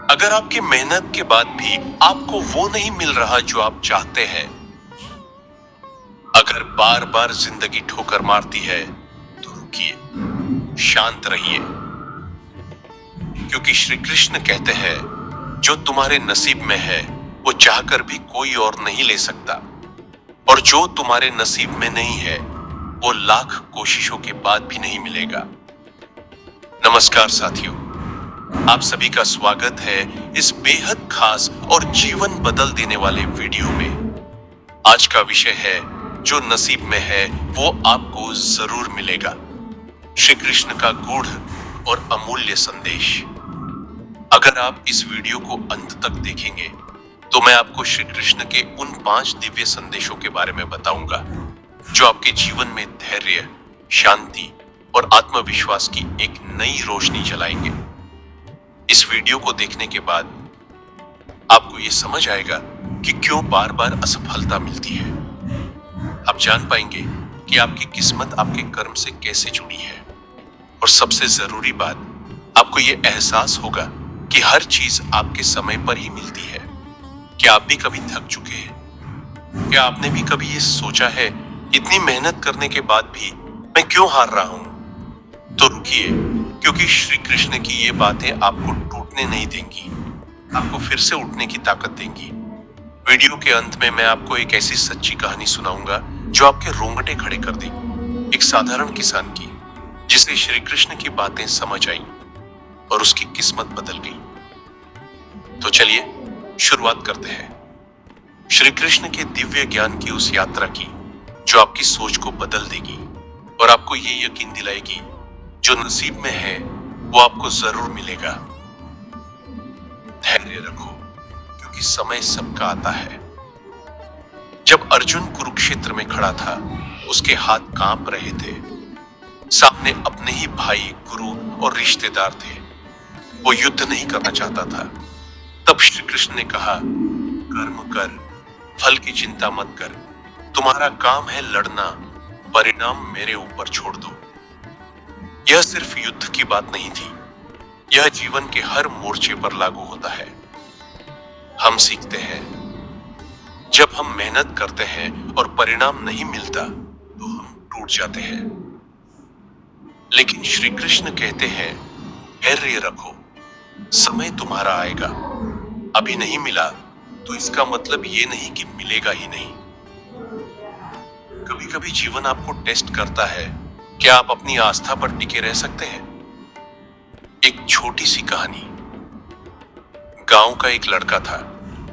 अगर आपकी मेहनत के बाद भी आपको वो नहीं मिल रहा जो आप चाहते हैं, अगर बार बार जिंदगी ठोकर मारती है, तो रुकिए, शांत रहिए, क्योंकि श्री कृष्ण कहते हैं जो तुम्हारे नसीब में है वो चाहकर भी कोई और नहीं ले सकता, और जो तुम्हारे नसीब में नहीं है वो लाख कोशिशों के बाद भी नहीं मिलेगा। नमस्कार साथियों, आप सभी का स्वागत है इस बेहद खास और जीवन बदल देने वाले वीडियो में। आज का विषय है जो नसीब में है वो आपको जरूर मिलेगा। श्री कृष्ण का गूढ़ और अमूल्य संदेश। अगर आप इस वीडियो को अंत तक देखेंगे तो मैं आपको श्री कृष्ण के उन 5 दिव्य संदेशों के बारे में बताऊंगा जो आपके जीवन में धैर्य, शांति और आत्मविश्वास की एक नई रोशनी जलाएंगे। इस वीडियो को देखने के बाद आपको यह समझ आएगा कि क्यों बार बार असफलता मिलती है। आप जान पाएंगे कि आपकी किस्मत आपके कर्म से कैसे जुड़ी है, और सबसे जरूरी बात, आपको यह एहसास होगा कि हर चीज आपके समय पर ही मिलती है। क्या आप भी कभी थक चुके हैं? क्या आपने भी कभी ये सोचा है, इतनी मेहनत करने के बाद भी मैं क्यों हार रहा हूं? तो रुकिए, क्योंकि श्री कृष्ण की ये बातें आपको टूटने नहीं देंगी, आपको फिर से उठने की ताकत देंगी। वीडियो के अंत में मैं आपको एक ऐसी सच्ची कहानी सुनाऊंगा जो आपके रोंगटे खड़े कर देगी। एक साधारण किसान की, जिसे श्री कृष्ण की बातें समझ आई और उसकी किस्मत बदल गई। तो चलिए शुरुआत करते हैं श्री कृष्ण के दिव्य ज्ञान की उस यात्रा की जो आपकी सोच को बदल देगी और आपको ये यकीन दिलाएगी जो नसीब में है वो आपको जरूर मिलेगा। धैर्य रखो, क्योंकि समय सबका आता है। जब अर्जुन कुरुक्षेत्र में खड़ा था, उसके हाथ कांप रहे थे। सामने अपने ही भाई, गुरु और रिश्तेदार थे। वो युद्ध नहीं करना चाहता था। तब श्री कृष्ण ने कहा, कर्म कर, फल की चिंता मत कर, तुम्हारा काम है लड़ना, परिणाम मेरे ऊपर छोड़ दो। यह सिर्फ युद्ध की बात नहीं थी, यह जीवन के हर मोर्चे पर लागू होता है। हम सीखते हैं, जब हम मेहनत करते हैं और परिणाम नहीं मिलता तो हम टूट जाते हैं। लेकिन श्री कृष्ण कहते हैं, धैर्य रखो, समय तुम्हारा आएगा। अभी नहीं मिला तो इसका मतलब ये नहीं कि मिलेगा ही नहीं। कभी कभी जीवन आपको टेस्ट करता है, क्या आप अपनी आस्था पर टिके रह सकते हैं? एक छोटी सी कहानी। गांव का एक लड़का था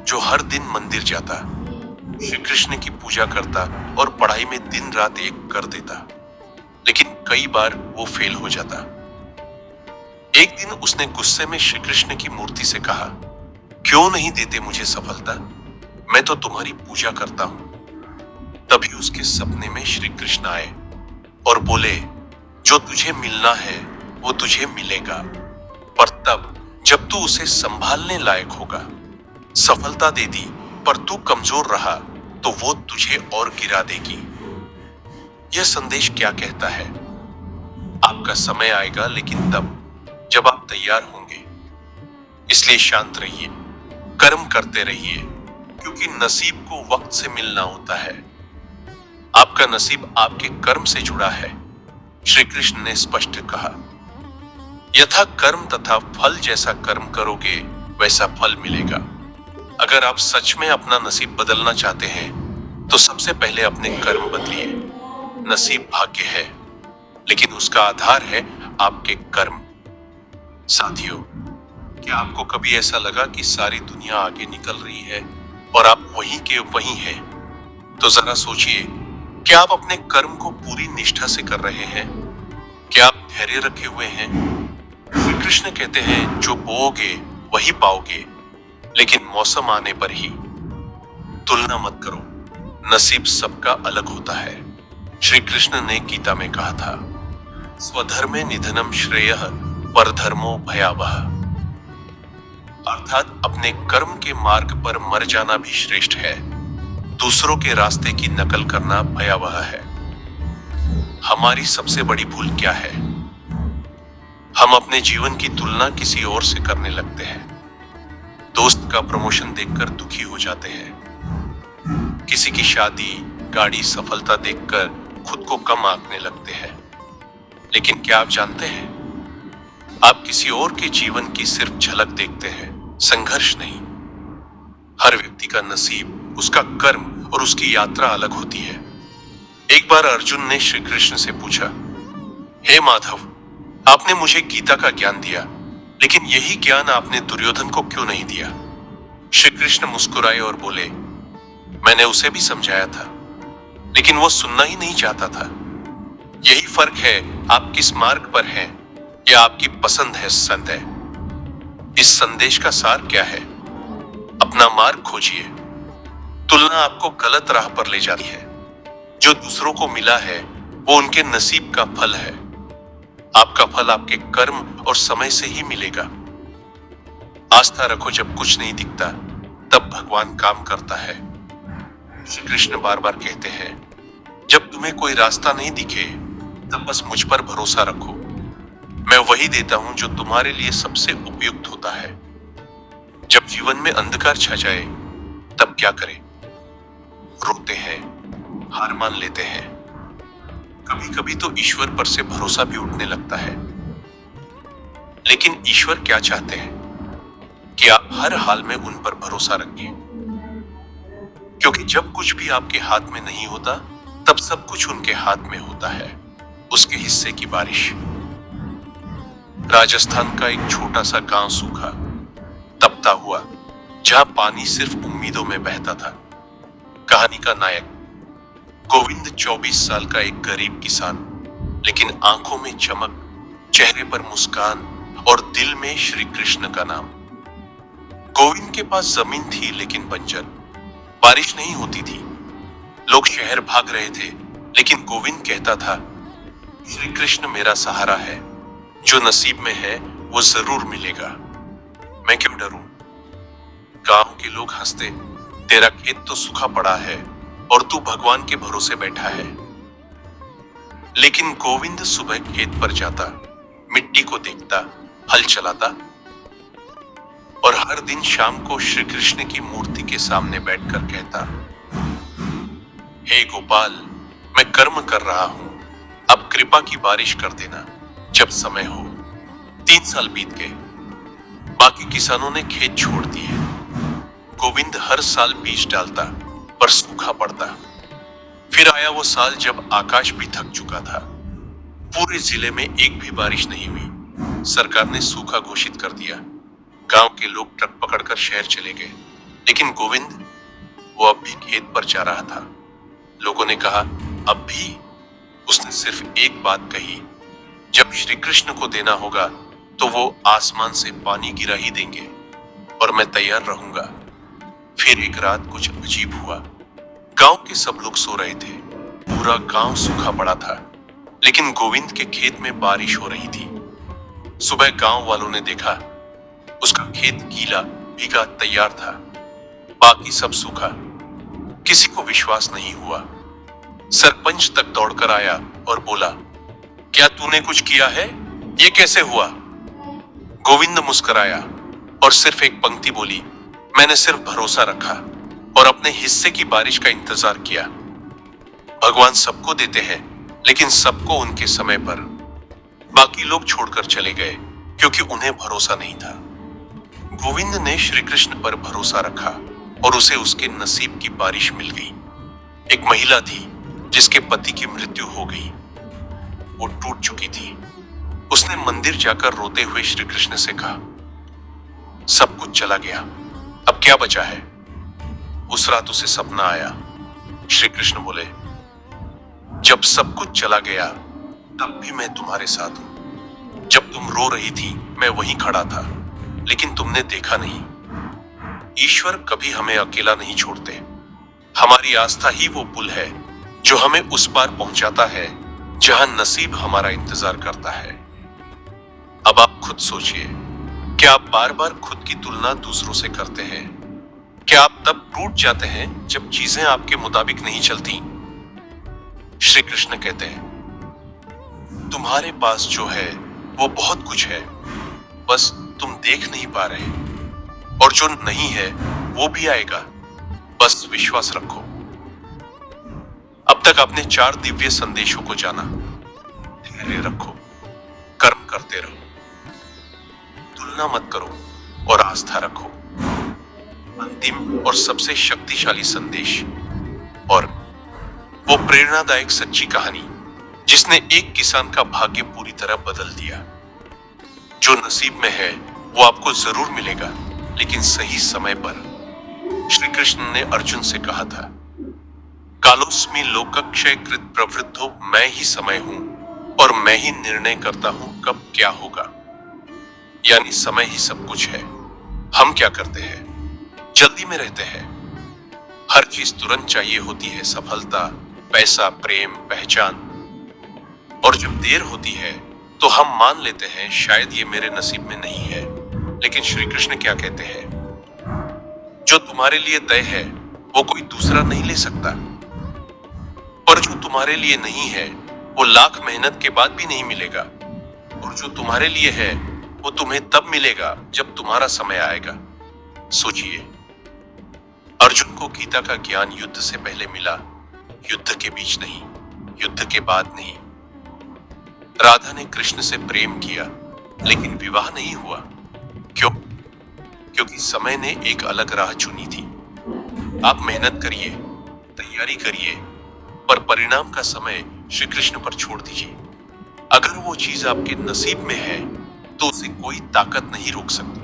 जो हर दिन मंदिर जाता, श्री कृष्ण की पूजा करता और पढ़ाई में दिन रात एक कर देता, लेकिन कई बार वो फेल हो जाता। एक दिन उसने गुस्से में श्री कृष्ण की मूर्ति से कहा, क्यों नहीं देते मुझे सफलता? मैं तो तुम्हारी पूजा करता हूं। तभी उसके सपने में श्री कृष्ण आए और बोले, जो तुझे मिलना है वो तुझे मिलेगा, पर तब जब तू उसे संभालने लायक होगा। सफलता दे दी पर तू कमजोर रहा तो वो तुझे और गिरा देगी। यह संदेश क्या कहता है? आपका समय आएगा, लेकिन तब जब आप तैयार होंगे। इसलिए शांत रहिए, कर्म करते रहिए, क्योंकि नसीब को वक्त से मिलना होता है। आपका नसीब आपके कर्म से जुड़ा है। श्री कृष्ण ने स्पष्ट कहा, यथा कर्म तथा फल, जैसा कर्म करोगे वैसा फल मिलेगा। अगर आप सच में अपना नसीब बदलना चाहते हैं तो सबसे पहले अपने कर्म बदलिए। नसीब भाग्य है, लेकिन उसका आधार है आपके कर्म। साथियों, क्या आपको कभी ऐसा लगा कि सारी दुनिया आगे निकल रही है और आप वहीं के वहीं हैं? तो जरा सोचिए, क्या आप अपने कर्म को पूरी निष्ठा से कर रहे हैं? क्या आप धैर्य रखे हुए हैं? श्री कृष्ण कहते हैं, जो बोओगे वही पाओगे, लेकिन मौसम आने पर ही। तुलना मत करो, नसीब सबका अलग होता है। श्री कृष्ण ने गीता में कहा था, स्वधर्मे निधनम श्रेयः परधर्मो भयावह। अर्थात अपने कर्म के मार्ग पर मर जाना भी श्रेष्ठ है, दूसरों के रास्ते की नकल करना भयावह है। हमारी सबसे बड़ी भूल क्या है? हम अपने जीवन की तुलना किसी और से करने लगते हैं। दोस्त का प्रमोशन देखकर दुखी हो जाते हैं। किसी की शादी, गाड़ी, सफलता देखकर खुद को कम आंकने लगते हैं। लेकिन क्या आप जानते हैं, आप किसी और के जीवन की सिर्फ झलक देखते हैं, संघर्ष नहीं। हर व्यक्ति का नसीब, उसका कर्म और उसकी यात्रा अलग होती है। एक बार अर्जुन ने श्री कृष्ण से पूछा, हे माधव, आपने मुझे गीता का ज्ञान दिया, लेकिन यही ज्ञान आपने दुर्योधन को क्यों नहीं दिया? श्री कृष्ण मुस्कुराए और बोले, मैंने उसे भी समझाया था, लेकिन वो सुनना ही नहीं चाहता था। यही फर्क है, आप किस मार्ग पर हैं या आपकी पसंद है संदेह। इस संदेश का सार क्या है? अपना मार्ग खोजिए। तुलना आपको गलत राह पर ले जाती है। जो दूसरों को मिला है वो उनके नसीब का फल है। आपका फल आपके कर्म और समय से ही मिलेगा। आस्था रखो, जब कुछ नहीं दिखता तब भगवान काम करता है। श्री कृष्ण बार बार कहते हैं, जब तुम्हें कोई रास्ता नहीं दिखे तब बस मुझ पर भरोसा रखो। मैं वही देता हूं जो तुम्हारे लिए सबसे उपयुक्त होता है। जब जीवन में अंधकार छा जाए तब क्या करें? रोते हैं, हार मान लेते हैं। कभी कभी तो ईश्वर पर से भरोसा भी उठने लगता है। लेकिन ईश्वर क्या चाहते हैं कि आप हर हाल में उन पर भरोसा रखिए, क्योंकि जब कुछ भी आपके हाथ में नहीं होता तब सब कुछ उनके हाथ में होता है, उसके हिस्से की बारिश। राजस्थान का एक छोटा सा गांव सूखा, तपता हुआ, जहां पानी सिर्फ उम्मीदों में बहता था। कहानी का नायक गोविंद 24 साल का एक गरीब किसान, लेकिन आंखों में चमक, चेहरे पर मुस्कान और दिल में श्री कृष्ण का नाम। गोविंद के पास जमीन थी लेकिन बंजर, बारिश नहीं होती थी। लोग शहर भाग रहे थे, लेकिन गोविंद कहता था, श्री कृष्ण मेरा सहारा है, जो नसीब में है वो जरूर मिलेगा। मैं क्यों डरूं? गांव के लोग हंसते, तेरा खेत तो सूखा पड़ा है और तू भगवान के भरोसे बैठा है। लेकिन गोविंद सुबह खेत पर जाता, मिट्टी को देखता, हल चलाता और हर दिन शाम को श्री कृष्ण की मूर्ति के सामने बैठकर कहता, हे गोपाल, मैं कर्म कर रहा हूं, अब कृपा की बारिश कर देना जब समय हो। 3 साल बीत गए, बाकी किसानों ने खेत छोड़ दिए। गोविंद हर साल बीज डालता पर सूखा पड़ता। फिर आया वो साल जब आकाश भी थक चुका था। पूरे जिले में एक भी बारिश नहीं हुई। सरकार ने सूखा घोषित कर दिया। गांव के लोग ट्रक पकड़कर शहर चले गए, लेकिन गोविंद, वो अब भी खेत पर जा रहा था। लोगों ने कहा, अब भी? उसने सिर्फ एक बात कही, जब श्री कृष्ण को देना होगा तो वो आसमान से पानी गिरा ही देंगे और मैं तैयार रहूंगा। फिर एक रात कुछ अजीब हुआ। गांव के सब लोग सो रहे थे, पूरा गांव सूखा पड़ा था, लेकिन गोविंद के खेत में बारिश हो रही थी। सुबह गांव वालों ने देखा, उसका खेत गीला, भीगा, तैयार था, बाकी सब सूखा। किसी को विश्वास नहीं हुआ। सरपंच तक दौड़कर आया और बोला, क्या तूने कुछ किया है? ये कैसे हुआ? गोविंद मुस्कुराया और सिर्फ एक पंक्ति बोली, मैंने सिर्फ भरोसा रखा और अपने हिस्से की बारिश का इंतजार किया। भगवान सबको देते हैं, लेकिन सबको उनके समय पर। बाकी लोग छोड़कर चले गए क्योंकि उन्हें भरोसा नहीं था। गोविंद ने श्री कृष्ण पर भरोसा रखा और उसे उसके नसीब की बारिश मिल गई। एक महिला थी जिसके पति की मृत्यु हो गई। वो टूट चुकी थी। उसने मंदिर जाकर रोते हुए श्री कृष्ण से कहा, सब कुछ चला गया, अब क्या बचा है? उस रात उसे सपना आया। श्री कृष्ण बोले, जब सब कुछ चला गया तब भी मैं तुम्हारे साथ हूं। जब तुम रो रही थी मैं वहीं खड़ा था, लेकिन तुमने देखा नहीं। ईश्वर कभी हमें अकेला नहीं छोड़ते। हमारी आस्था ही वो पुल है जो हमें उस पार पहुंचाता है जहां नसीब हमारा इंतजार करता है। अब आप खुद सोचिए, क्या आप बार बार खुद की तुलना दूसरों से करते हैं? क्या आप तब टूट जाते हैं जब चीजें आपके मुताबिक नहीं चलती? श्री कृष्ण कहते हैं, तुम्हारे पास जो है वो बहुत कुछ है, बस तुम देख नहीं पा रहे। और जो नहीं है वो भी आएगा, बस विश्वास रखो। अब तक आपने 4 दिव्य संदेशों को जाना। धैर्य रखो, कर्म करते रहो, तुलना मत करो और आस्था रखो। अंतिम और सबसे शक्तिशाली संदेश, और वो प्रेरणादायक सच्ची कहानी जिसने एक किसान का भाग्य पूरी तरह बदल दिया। जो नसीब में है वो आपको जरूर मिलेगा, लेकिन सही समय पर। श्री कृष्ण ने अर्जुन से कहा था, कालोस्मि लोकक्षय कृत प्रवृद्धो, मैं ही समय हूं और मैं ही निर्णय करता हूं कब क्या होगा। यानी समय ही सब कुछ है। हम क्या करते हैं? जल्दी में रहते हैं। हर चीज तुरंत चाहिए होती है, सफलता, पैसा, प्रेम, पहचान। और जब देर होती है तो हम मान लेते हैं शायद ये मेरे नसीब में नहीं है। लेकिन श्री कृष्ण क्या कहते हैं? जो तुम्हारे लिए तय है वो कोई दूसरा नहीं ले सकता, और जो तुम्हारे लिए नहीं है वो लाख मेहनत के बाद भी नहीं मिलेगा, और जो तुम्हारे लिए है वो तुम्हें तब मिलेगा जब तुम्हारा समय आएगा। सोचिए, अर्जुन को गीता का ज्ञान युद्ध से पहले मिला, युद्ध के बीच नहीं, युद्ध के बाद नहीं। राधा ने कृष्ण से प्रेम किया लेकिन विवाह नहीं हुआ। क्यों? क्योंकि समय ने एक अलग राह चुनी थी। आप मेहनत करिए, तैयारी करिए, पर परिणाम का समय श्री कृष्ण पर छोड़ दीजिए। अगर वो चीज आपके नसीब में है तो उसे कोई ताकत नहीं रोक सकती।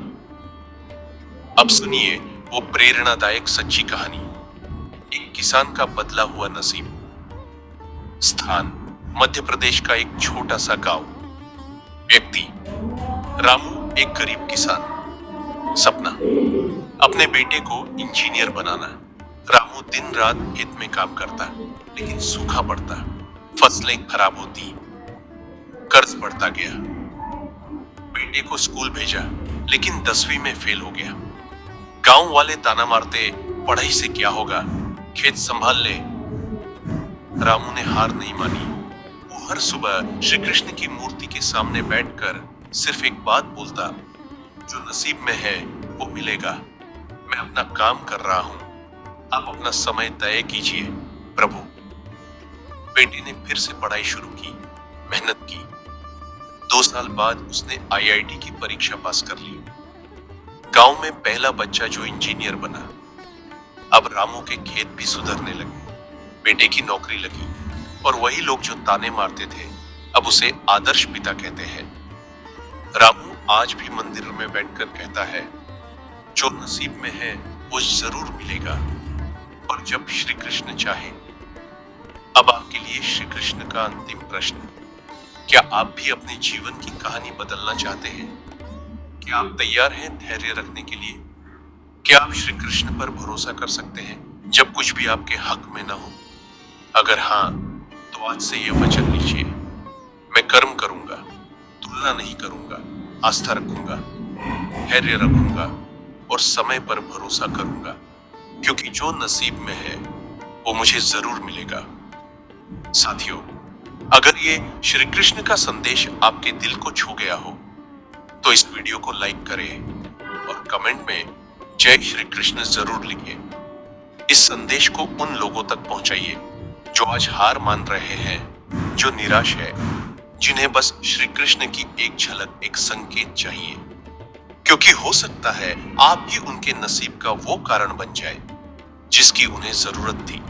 अब सुनिए वो प्रेरणादायक सच्ची कहानी, एक किसान का बदला हुआ नसीब। स्थान मध्य प्रदेश का एक छोटा सा गांव। व्यक्ति रामू, एक गरीब किसान। सपना अपने बेटे को इंजीनियर बनाना। रामू दिन रात खेत में काम करता, लेकिन सूखा पड़ता, फसलें खराब होती, कर्ज बढ़ता गया। बेटे को स्कूल भेजा, लेकिन 10वीं में फेल हो गया। गांव वाले ताना मारते, पढ़ाई से क्या होगा, खेत संभाल ले। रामू ने हार नहीं मानी। वो हर सुबह श्री कृष्ण की मूर्ति के सामने बैठकर सिर्फ एक बात बोलता, जो नसीब में है वो मिलेगा। मैं अपना काम कर रहा हूं, आप अपना समय तय कीजिए प्रभु। बेटे ने फिर से पढ़ाई शुरू की, मेहनत की। 2 साल बाद उसने IIT की परीक्षा पास कर ली। गांव में पहला बच्चा जो इंजीनियर बना। अब रामू के खेत भी सुधरने लगे, बेटे की नौकरी लगी, और वही लोग जो ताने मारते थे अब उसे आदर्श पिता कहते हैं। रामू आज भी मंदिर में बैठकर कहता है, जो नसीब में है वो जरूर मिलेगा, और जब श्री कृष्ण चाहे। अब आपके लिए श्री कृष्ण का अंतिम प्रश्न, क्या आप भी अपने जीवन की कहानी बदलना चाहते हैं? क्या आप तैयार हैं धैर्य रखने के लिए? क्या आप श्री कृष्ण पर भरोसा कर सकते हैं जब कुछ भी आपके हक में ना हो? अगर हाँ, तो आज से ये वचन लीजिए, मैं कर्म करूंगा, तुलना नहीं करूंगा, आस्था रखूंगा, धैर्य रखूंगा और समय पर भरोसा करूंगा, क्योंकि जो नसीब में है वो मुझे जरूर मिलेगा। साथियों, अगर ये श्री कृष्ण का संदेश आपके दिल को छू गया हो तो इस वीडियो को लाइक करें और कमेंट में जय श्री कृष्ण जरूर लिखें। इस संदेश को उन लोगों तक पहुंचाइए जो आज हार मान रहे हैं, जो निराश है, जिन्हें बस श्री कृष्ण की एक झलक, एक संकेत चाहिए। क्योंकि हो सकता है आप ही उनके नसीब का वो कारण बन जाए जिसकी उन्हें जरूरत थी।